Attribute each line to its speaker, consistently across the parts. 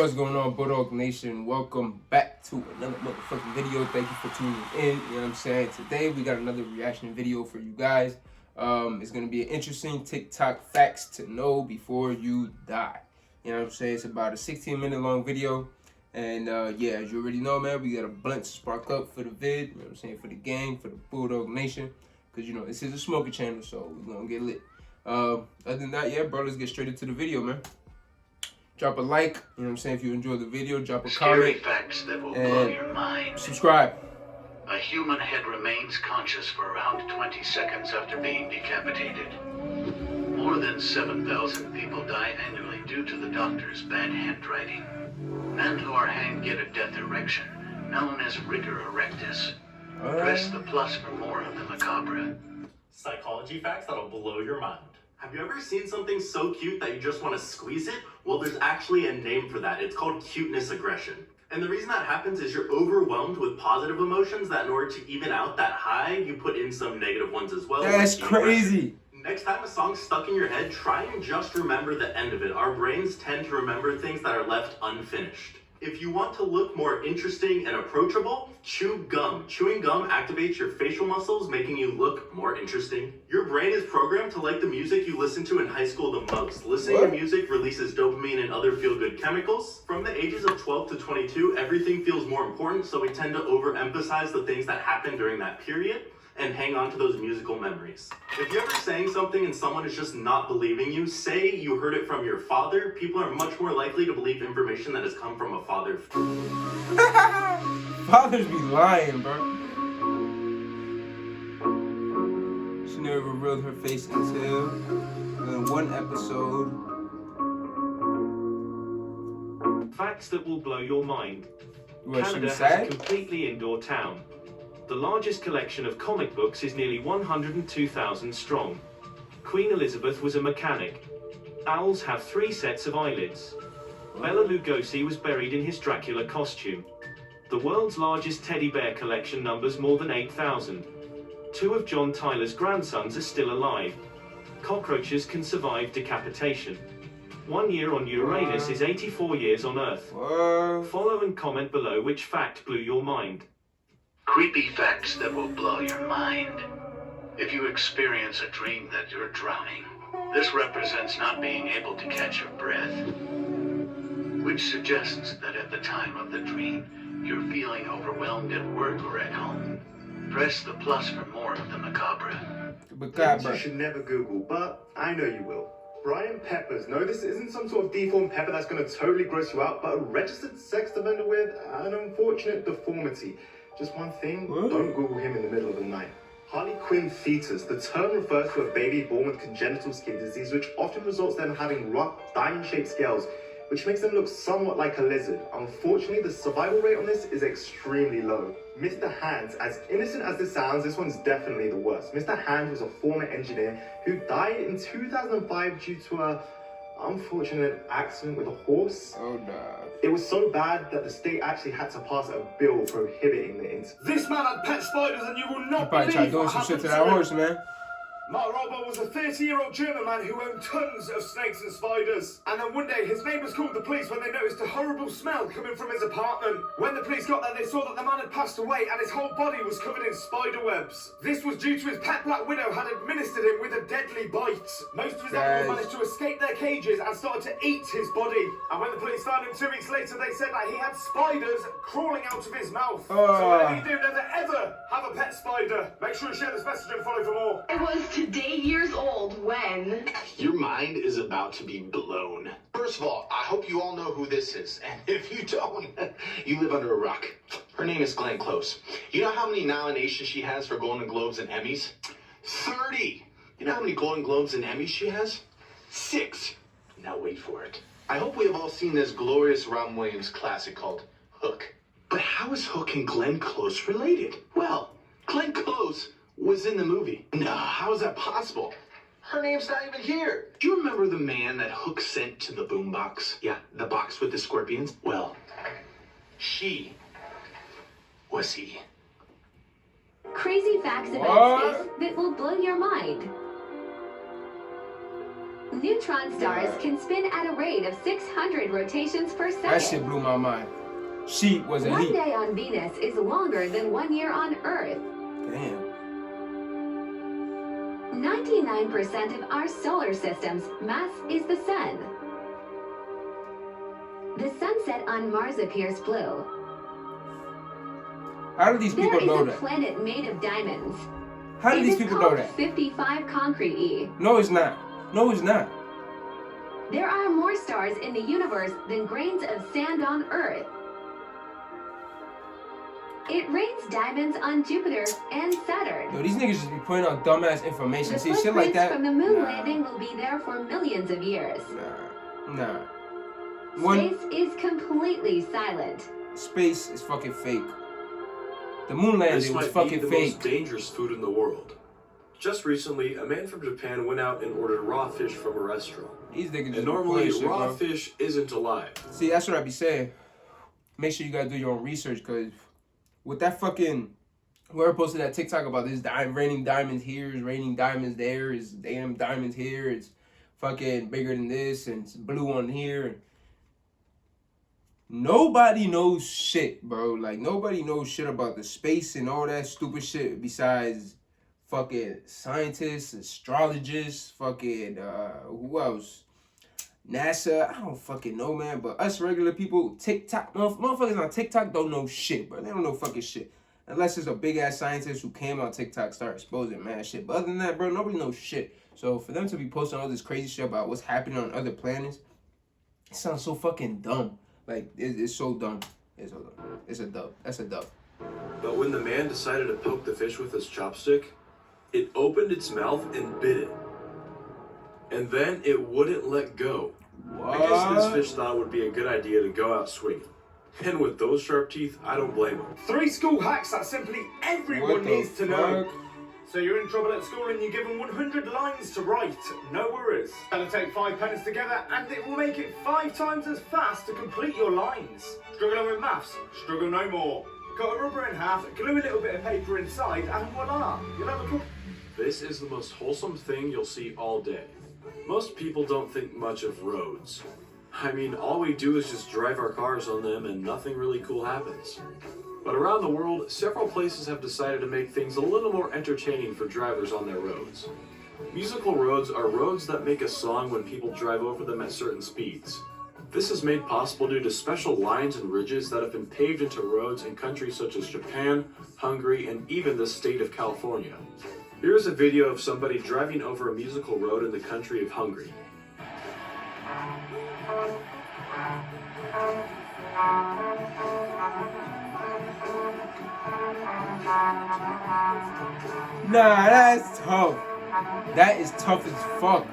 Speaker 1: What's going on, Bulldog Nation? Welcome back to another motherfucking video. Thank you for tuning in. You know what I'm saying? Today we got another reaction video for you guys. It's gonna be an interesting TikTok facts to know before you die. You know what I'm saying? It's about a 16-minute long video. And yeah, as you already know, man, we got a blunt to spark up for the vid. You know what I'm saying? For the gang, for the Bulldog Nation. Because, you know, this is a smoking channel, so we're gonna get lit. Other than that, yeah, bro, let's get straight into the video, man. Drop a like, you know what I'm saying, if you enjoyed the video. Drop a
Speaker 2: Scary
Speaker 1: comment.
Speaker 2: facts that will blow your mind.
Speaker 1: Subscribe.
Speaker 2: A human head remains conscious for around 20 seconds after being decapitated. More than 7,000 people die annually due to the doctor's bad handwriting. Men who are hanged get a death erection, known as rigor erectus. Press the plus for more of the macabre.
Speaker 3: Psychology facts that'll blow your mind. Have you ever seen something so cute that you just want to squeeze it? Well, there's actually a name for that. It's called cuteness aggression. And the reason that happens is you're overwhelmed with positive emotions that in order to even out that high, you put in some negative ones as well.
Speaker 1: That's crazy.
Speaker 3: Next time a song's stuck in your head, try and just remember the end of it. Our brains tend to remember things that are left unfinished. If you want to look more interesting and approachable, chew gum. Chewing gum activates your facial muscles, making you look more interesting. Your brain is programmed to like the music you listen to in high school the most. Listening to music releases dopamine and other feel-good chemicals. From the ages of 12 to 22, everything feels more important, so we tend to overemphasize the things that happened during that period and hang on to those musical memories. If you're ever saying something and someone is just not believing you, say you heard it from your father, people are much more likely to believe information that has come from a father.
Speaker 1: Fathers be lying, bro. She never revealed her face until one episode.
Speaker 4: Facts that will blow your mind.
Speaker 1: What, she
Speaker 4: Canada
Speaker 1: was
Speaker 4: has a
Speaker 1: sad?
Speaker 4: completely indoor town. The largest collection of comic books is nearly 102,000 strong. Queen Elizabeth was a mechanic. Owls have 3 sets of eyelids. Bela Lugosi was buried in his Dracula costume. The world's largest teddy bear collection numbers more than 8,000. 2 of John Tyler's grandsons are still alive. Cockroaches can survive decapitation. 1 year on Uranus is 84 years on Earth. Follow and comment below which fact blew your mind.
Speaker 2: Creepy facts that will blow your mind. If you experience a dream that you're drowning, this represents not being able to catch your breath, which suggests that at the time of the dream, you're feeling overwhelmed at work or at home. Press the plus for more of the macabre.
Speaker 5: Things you should never Google, but I know you will. Brian Peppers. No, this isn't some sort of deformed pepper that's going to totally gross you out, but a registered sex offender with an unfortunate deformity. Just one thing, don't Google him in the middle of the night. Harlequin fetus. The term refers to a baby born with congenital skin disease, which often results in them having rough, diamond-shaped scales, which makes them look somewhat like a lizard. Unfortunately, the survival rate on this is extremely low. Mr. Hands, as innocent as this sounds, this one's definitely the worst. Mr. Hands was a former engineer who died in 2005 due to a unfortunate accident with a horse.
Speaker 1: Oh no.
Speaker 5: It was so bad that the state actually had to pass a bill prohibiting the incident.
Speaker 6: This man had pet spiders and you will not
Speaker 1: Probably tried
Speaker 6: believe
Speaker 1: doing
Speaker 6: what
Speaker 1: some shit
Speaker 6: happened
Speaker 1: to
Speaker 6: to
Speaker 1: that
Speaker 6: him.
Speaker 1: horse, man.
Speaker 6: Mark Robbo was a 30-year-old German man who owned tons of snakes and spiders. And then one day, his neighbours called the police when they noticed a horrible smell coming from his apartment. When the police got there, they saw that the man had passed away and his whole body was covered in spider webs. This was due to his pet black widow had administered him with a deadly bite. Most of his animals managed to escape their cages and started to eat his body. And when the police found him 2 weeks later, they said that he had spiders crawling out of his mouth. So whatever you do, never ever have a pet spider. Make sure you share this message and follow for more.
Speaker 7: I was today years old when...
Speaker 8: Your mind is about to be blown. First of all, I hope you all know who this is. And if you don't, you live under a rock. Her name is Glenn Close. You know how many nominations she has for Golden Globes and Emmys? 30! You know how many Golden Globes and Emmys she has? 6! Now wait for it. I hope we have all seen this glorious Robin Williams classic called Hook. But how is Hook and Glenn Close related? Well, Glenn Close was in the movie. No, how is that possible? Her name's not even here. Do you remember the man that Hook sent to the boombox? Yeah, the box with the scorpions? Well, she was he.
Speaker 7: Crazy facts about space that will blow your mind.
Speaker 9: Neutron stars can spin at a rate of 600 rotations per second.
Speaker 1: That shit blew my mind. She was
Speaker 9: One
Speaker 1: elite.
Speaker 9: day on Venus is longer than 1 year on Earth.
Speaker 1: Damn.
Speaker 9: 99% of our solar system's mass is the sun. The sunset on Mars appears blue.
Speaker 1: How do these people know
Speaker 9: There is a
Speaker 1: that?
Speaker 9: planet made of diamonds.
Speaker 1: How do
Speaker 9: It
Speaker 1: these
Speaker 9: is
Speaker 1: people know
Speaker 9: called
Speaker 1: that?
Speaker 9: 55 Concrete E.
Speaker 1: No, it's not. No, it's not.
Speaker 9: There are more stars in the universe than grains of sand on Earth. It rains diamonds on Jupiter and Saturn.
Speaker 1: Yo, these niggas just be putting out dumbass information.
Speaker 9: The
Speaker 1: See, shit like
Speaker 9: footprints
Speaker 1: that.
Speaker 9: from the moon
Speaker 1: Nah.
Speaker 9: landing will be there for millions of years.
Speaker 1: Nah. One,
Speaker 9: Space is completely silent.
Speaker 1: space is fucking fake. The moon landing
Speaker 10: This
Speaker 1: was
Speaker 10: might be
Speaker 1: fucking
Speaker 10: the
Speaker 1: fake.
Speaker 10: most dangerous food in the world. Just recently, a man from Japan went out and ordered raw fish from a restaurant.
Speaker 1: These niggas
Speaker 10: And
Speaker 1: just
Speaker 10: normally,
Speaker 1: playing shit,
Speaker 10: raw
Speaker 1: bro.
Speaker 10: fish isn't alive.
Speaker 1: See, that's what I be saying. Make sure you gotta do your own research, cause with that fucking whoever posted that TikTok about this raining diamonds here, is raining diamonds there, is damn diamonds here, it's fucking bigger than this, and it's blue on here. Nobody knows shit, bro. Like nobody knows shit about the space and all that stupid shit besides fucking scientists, astrologists, fucking who else? NASA, I don't fucking know, man. But us regular people, TikTok, motherfuckers on TikTok don't know shit, bro. They don't know fucking shit. Unless it's a big ass scientist who came on TikTok, start exposing mad shit. But other than that, bro, nobody knows shit. So for them to be posting all this crazy shit about what's happening on other planets, it sounds so fucking dumb. Like it's so dumb. It's so dumb. It's a dub. That's a dub.
Speaker 10: But when the man decided to poke the fish with his chopstick, it opened its mouth and bit it. And then it wouldn't let go.
Speaker 1: What?
Speaker 10: I guess this fish thought it would be a good idea to go out swinging. And with those sharp teeth, I don't blame him.
Speaker 6: 3 school hacks that simply everyone
Speaker 1: What the
Speaker 6: needs to know.
Speaker 1: fuck?
Speaker 6: So you're in trouble at school and you're given 100 lines to write. No worries. That'll take 5 pens together and it will make it 5 times as fast to complete your lines. Struggling with maths? Struggle no more. Cut a rubber in half, glue a little bit of paper inside, and voila, you'll have a cook.
Speaker 10: This is the most wholesome thing you'll see all day. Most people don't think much of roads. I mean, all we do is just drive our cars on them and nothing really cool happens. But around the world, several places have decided to make things a little more entertaining for drivers on their roads. Musical roads are roads that make a song when people drive over them at certain speeds. This is made possible due to special lines and ridges that have been paved into roads in countries such as Japan, Hungary, and even the state of California. Here's a video of somebody driving over a musical road in the country of Hungary.
Speaker 1: Nah, that's tough. That is tough as fuck.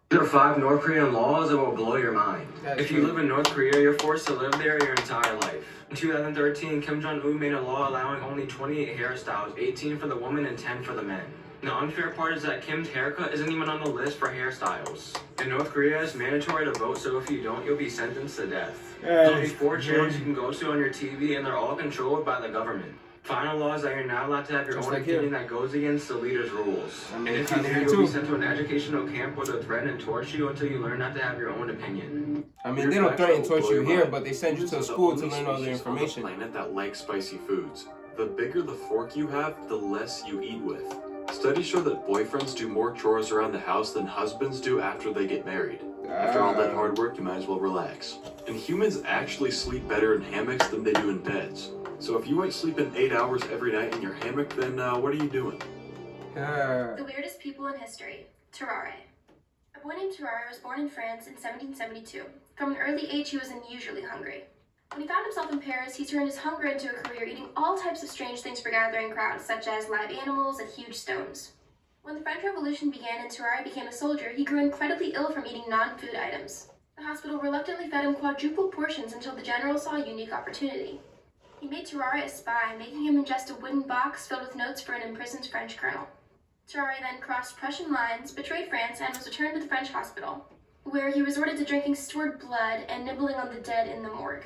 Speaker 11: There are 5 North Korean laws that will blow your mind. If you live in North Korea, you're forced to live there your entire life. In 2013, Kim Jong-un made a law allowing only 28 hairstyles, 18 for the women and 10 for the men. The unfair part is that Kim's haircut isn't even on the list for hairstyles. In North Korea, it's mandatory to vote, so if you don't, you'll be sentenced to death. There'll be 4 channels you can go to on your TV, and they're all controlled by the government. Final law is that you're not allowed to have your
Speaker 1: Just
Speaker 11: own
Speaker 1: like
Speaker 11: opinion
Speaker 1: here.
Speaker 11: that goes against the leader's rules.
Speaker 1: I mean,
Speaker 11: And if you
Speaker 1: kinda
Speaker 11: do,
Speaker 1: here
Speaker 11: you'll be
Speaker 1: too.
Speaker 11: sent to an educational camp where they'll threaten and torture you until you learn not to have your own opinion.
Speaker 1: I mean,
Speaker 10: Weird
Speaker 1: they don't
Speaker 10: facts
Speaker 1: threaten
Speaker 10: that
Speaker 1: to
Speaker 10: will
Speaker 1: torture
Speaker 10: blow
Speaker 1: you
Speaker 10: your
Speaker 1: here,
Speaker 10: mind.
Speaker 1: but they send you to
Speaker 10: Humans are
Speaker 1: school
Speaker 10: the
Speaker 1: to
Speaker 10: only
Speaker 1: learn all the
Speaker 10: species on
Speaker 1: information.
Speaker 10: the planet that likes spicy foods. The bigger the fork you have, the less you eat with. Studies show that boyfriends do more chores around the house than husbands do after they get married. After all that hard work, you might as well relax. And humans actually sleep better in hammocks than they do in beds. So if you ain't sleeping 8 hours every night in your hammock, then what are you doing?
Speaker 12: The weirdest people in history. Terrare. A boy named Terrare was born in France in 1772. From an early age, he was unusually hungry. When he found himself in Paris, he turned his hunger into a career eating all types of strange things for gathering crowds, such as live animals and huge stones. When the French Revolution began and Terrare became a soldier, he grew incredibly ill from eating non-food items. The hospital reluctantly fed him quadruple portions until the general saw a unique opportunity. He made Terrare a spy, making him ingest a wooden box filled with notes for an imprisoned French colonel. Terrare then crossed Prussian lines, betrayed France, and was returned to the French hospital, where he resorted to drinking stored blood and nibbling on the dead in the morgue.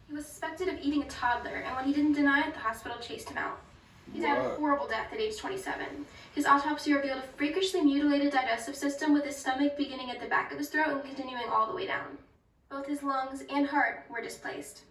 Speaker 12: He was suspected of eating a toddler, and when he didn't deny it, the hospital chased him out. He died a horrible death at age 27. His autopsy revealed a freakishly mutilated digestive system with his stomach beginning at the back of his throat and continuing all the way down. Both his lungs and heart were displaced.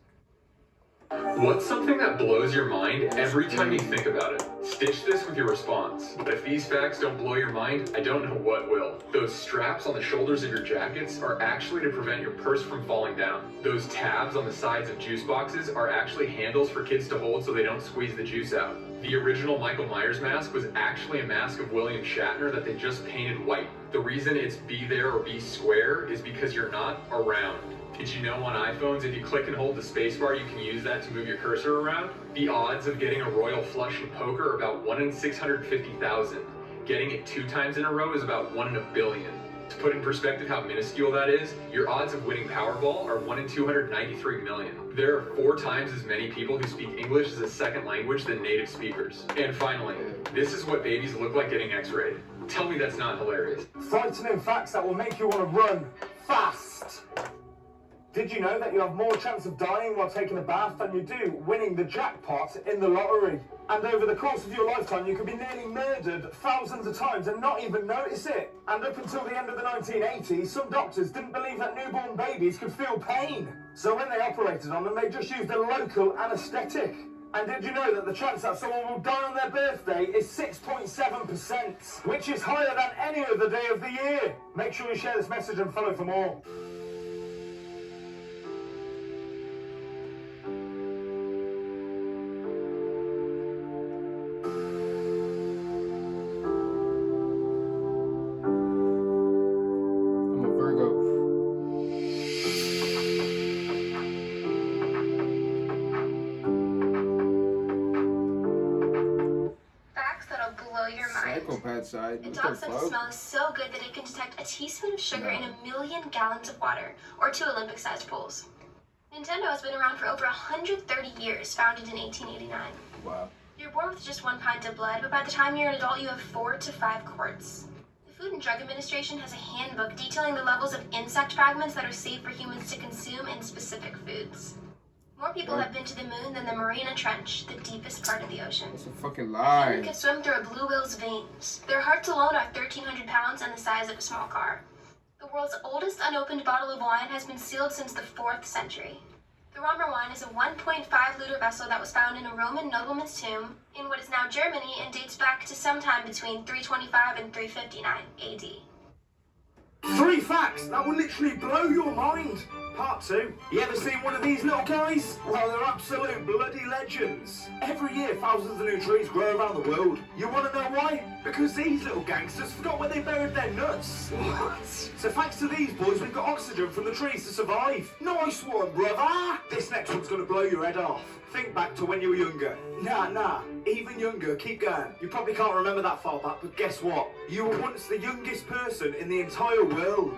Speaker 13: What's something that blows your mind every time you think about it? Stitch this with your response. But if these facts don't blow your mind, I don't know what will. Those straps on the shoulders of your jackets are actually to prevent your purse from falling down. Those tabs on the sides of juice boxes are actually handles for kids to hold so they don't squeeze the juice out. The original Michael Myers mask was actually a mask of William Shatner that they just painted white. The reason it's be there or be square is because you're not around. Did you know on iPhones, if you click and hold the spacebar, you can use that to move your cursor around? The odds of getting a royal flush in poker are about 1 in 650,000. Getting it 2 times in a row is about 1 in a billion. To put in perspective how minuscule that is, your odds of winning Powerball are 1 in 293 million. There are 4 times as many people who speak English as a second language than native speakers. And finally, this is what babies look like getting x-rayed. Tell me that's not hilarious.
Speaker 6: Frightening facts that will make you want to run fast. Did you know that you have more chance of dying while taking a bath than you do winning the jackpot in the lottery? And over the course of your lifetime, you could be nearly murdered thousands of times and not even notice it. And up until the end of the 1980s, some doctors didn't believe that newborn babies could feel pain. So when they operated on them, they just used a local anaesthetic. And did you know that the chance that someone will die on their birthday is 6.7%, which is higher than any other day of the year? Make sure you share this message and follow for more.
Speaker 1: Side.
Speaker 12: A dog's sense of smell is so good that it can detect a teaspoon of sugar in 1,000,000 gallons of water, or 2 Olympic-sized pools. Nintendo has been around for over 130 years, founded in 1889.
Speaker 1: Wow.
Speaker 12: You're born with just 1 pint of blood, but by the time you're an adult, you have 4 to 5 quarts. The Food and Drug Administration has a handbook detailing the levels of insect fragments that are safe for humans to consume in specific foods. More people have been to the moon than the Mariana Trench, the deepest part of the ocean.
Speaker 1: That's a fucking lie.
Speaker 12: You can swim through a blue whale's veins. Their hearts alone are 1,300 pounds and the size of a small car. The world's oldest unopened bottle of wine has been sealed since the 4th century. The Romer wine is a 1.5-liter vessel that was found in a Roman nobleman's tomb in what is now Germany and dates back to sometime between 325 and 359 AD.
Speaker 6: 3 facts that will literally blow your mind. Part 2. You ever seen one of these little guys? Well, they're absolute bloody legends. Every year, thousands of new trees grow around the world. You want to know why? Because these little gangsters forgot where they buried their nuts. What? So thanks to these boys, we've got oxygen from the trees to survive. Nice one, brother. This next one's going to blow your head off. Think back to when you were younger. Nah, even younger, keep going. You probably can't remember that far back, but guess what? You were once the youngest person in the entire world.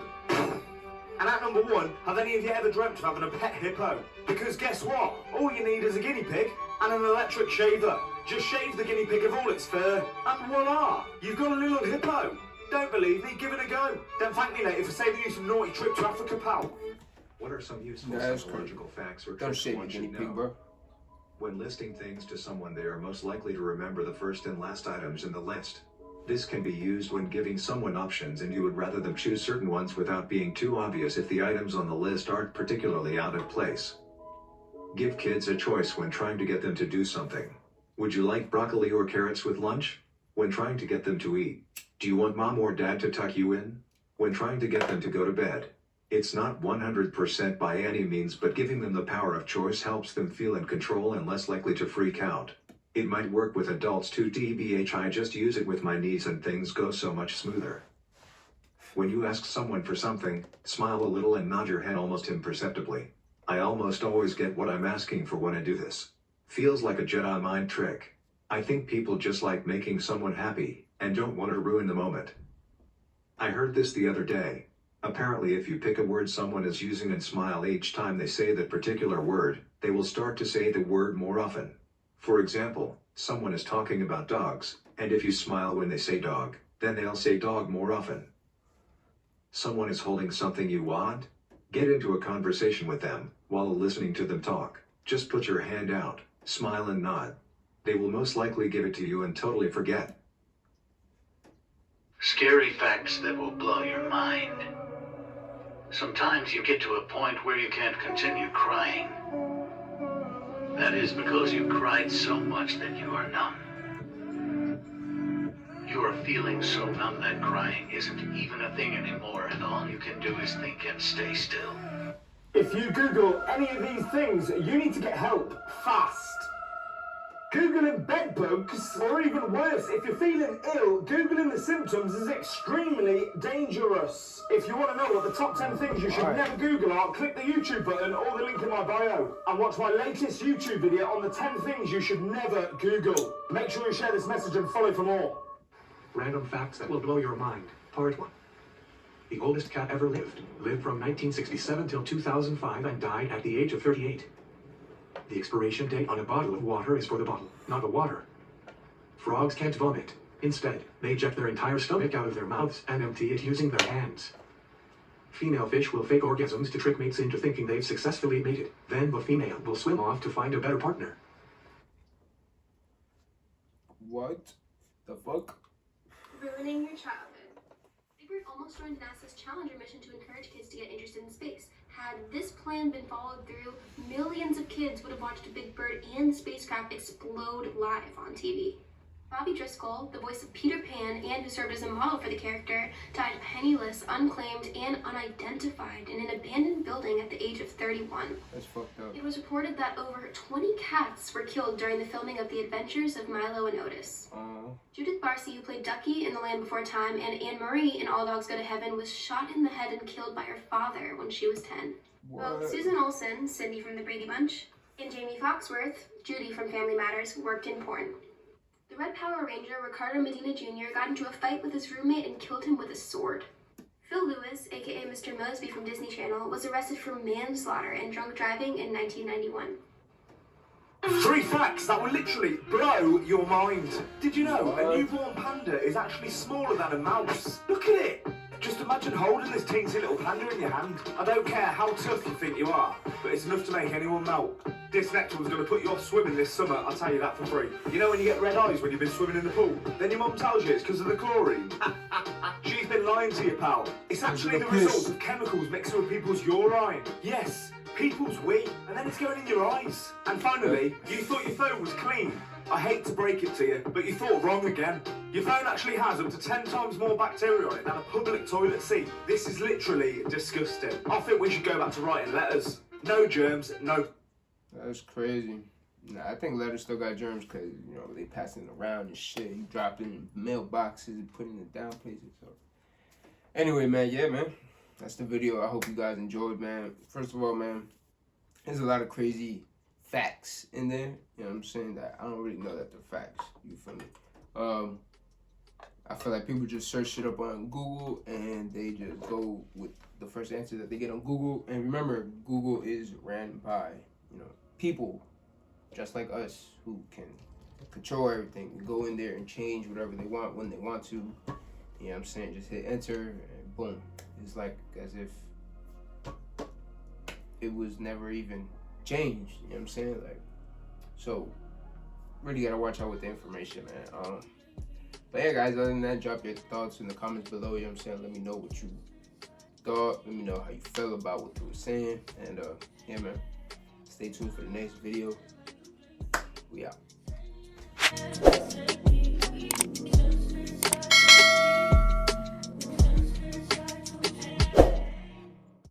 Speaker 6: And at number 1, have any of you ever dreamt of having a pet hippo? Because guess what? All you need is a guinea pig and an electric shaver. Just shave the guinea pig of all its fur, and voila! You've got a little hippo. Don't believe me? Give it a go. Then thank me later for saving you some naughty trip to Africa, pal.
Speaker 14: What are some useful psychological facts or tricks one should know?
Speaker 1: Bro.
Speaker 14: When listing things to someone, they are most likely to remember the first and last items in the list. This can be used when giving someone options and you would rather them choose certain ones without being too obvious if the items on the list aren't particularly out of place. Give kids a choice when trying to get them to do something. Would you like broccoli or carrots with lunch? When trying to get them to eat. Do you want mom or dad to tuck you in? When trying to get them to go to bed. It's not 100% by any means, but giving them the power of choice helps them feel in control and less likely to freak out. It might work with adults too, TBH. I just use it with my niece and things go so much smoother. When you ask someone for something, smile a little and nod your head almost imperceptibly. I almost always get what I'm asking for when I do this. Feels like a Jedi mind trick. I think people just like making someone happy and don't want to ruin the moment. I heard this the other day. Apparently, if you pick a word someone is using and smile each time they say that particular word, they will start to say the word more often. For example, someone is talking about dogs, and if you smile when they say dog, then they'll say dog more often. Someone is holding something you want? Get into a conversation with them while listening to them talk. Just put your hand out, smile and nod. They will most likely give it to you and totally forget.
Speaker 2: Scary facts that will blow your mind. Sometimes you get to a point where you can't continue crying. That is because you cried so much that you are numb. You are feeling so numb that crying isn't even a thing anymore, and all you can do is think and stay still.
Speaker 6: If you Google any of these things, you need to get help fast. Googling bed bugs, or even worse, if you're feeling ill, Googling the symptoms is extremely dangerous. If you want to know what the top 10 things you should never Google are, click the YouTube button or the link in my bio and watch my latest YouTube video on the 10 things you should never Google. Make sure you share this message and follow for more.
Speaker 14: Random facts that will blow your mind. Part 1. The oldest cat ever lived from 1967 till 2005 and died at the age of 38. The expiration date on a bottle of water is for the bottle, not the water. Frogs can't vomit. Instead, they eject their entire stomach out of their mouths and empty it using their hands. Female fish will fake orgasms to trick mates into thinking they've successfully mated. Then the female will swim off to find a better partner.
Speaker 1: What the fuck?
Speaker 12: Ruining your childhood. Big Bird almost joined NASA's Challenger mission to encourage kids to get interested in space. Had this plan been followed through, millions of kids would have watched Big Bird and the spacecraft explode live on TV. Bobby Driscoll, the voice of Peter Pan and who served as a model for the character, died penniless, unclaimed, and unidentified in an abandoned building at the age of 31.
Speaker 1: That's fucked up.
Speaker 12: It was reported that over 20 cats were killed during the filming of The Adventures of Milo and Otis. Judith Barcy, who played Ducky in The Land Before Time, and Anne Marie in All Dogs Go to Heaven, was shot in the head and killed by her father when she was 10. Both Susan Olsen, Cindy from The Brady Bunch, and Jamie Foxworth, Judy from Family Matters, worked in porn. The Red Power Ranger, Ricardo Medina Jr., got into a fight with his roommate and killed him with a sword. Phil Lewis, aka Mr. Mosby from Disney Channel, was arrested for manslaughter and drunk driving in 1991.
Speaker 6: 3 facts that will literally blow your mind. Did you know a newborn panda is actually smaller than a mouse? Look at it! Just imagine holding this teensy little panda in your hand. I don't care how tough you think you are, but it's enough to make anyone melt. This next one's going to put you off swimming this summer, I'll tell you that for free. You know when you get red eyes when you've been swimming in the pool? Then your mum tells you it's because of the chlorine. She's been lying to you, pal. It's actually the result of chemicals mixed with people's urine. Yes, people's wee, and then it's going in your eyes. And finally, you thought your phone was clean. I hate to break it to you, but you thought wrong again. Your phone actually has up to 10 times more bacteria on it than a public toilet seat. This is literally disgusting. I think we should go back to writing letters. No germs, no...
Speaker 1: That's crazy. Nah, I think letters still got germs because, you know, they passing it around and shit. You drop it in mailboxes and putting it down places. So, anyway, man, yeah, man. That's the video. I hope you guys enjoyed, man. First of all, man, there's a lot of crazy facts in there. You know what I'm saying? That I don't really know that they're facts. You feel me? I feel like people just search shit up on Google and they just go with the first answer that they get on Google. And remember, Google is ran by, you know, people just like us who can control everything. Go in there and change whatever they want when they want to. You know what I'm saying? Just hit enter and boom. It's like as if it was never even changed. You know what I'm saying? Like, so really gotta watch out with the information, man. But yeah, guys, other than that, drop your thoughts in the comments below. You know what I'm saying? Let me know what you thought. Let me know how you feel about what they were saying. And yeah, man, stay tuned for the next video. We out.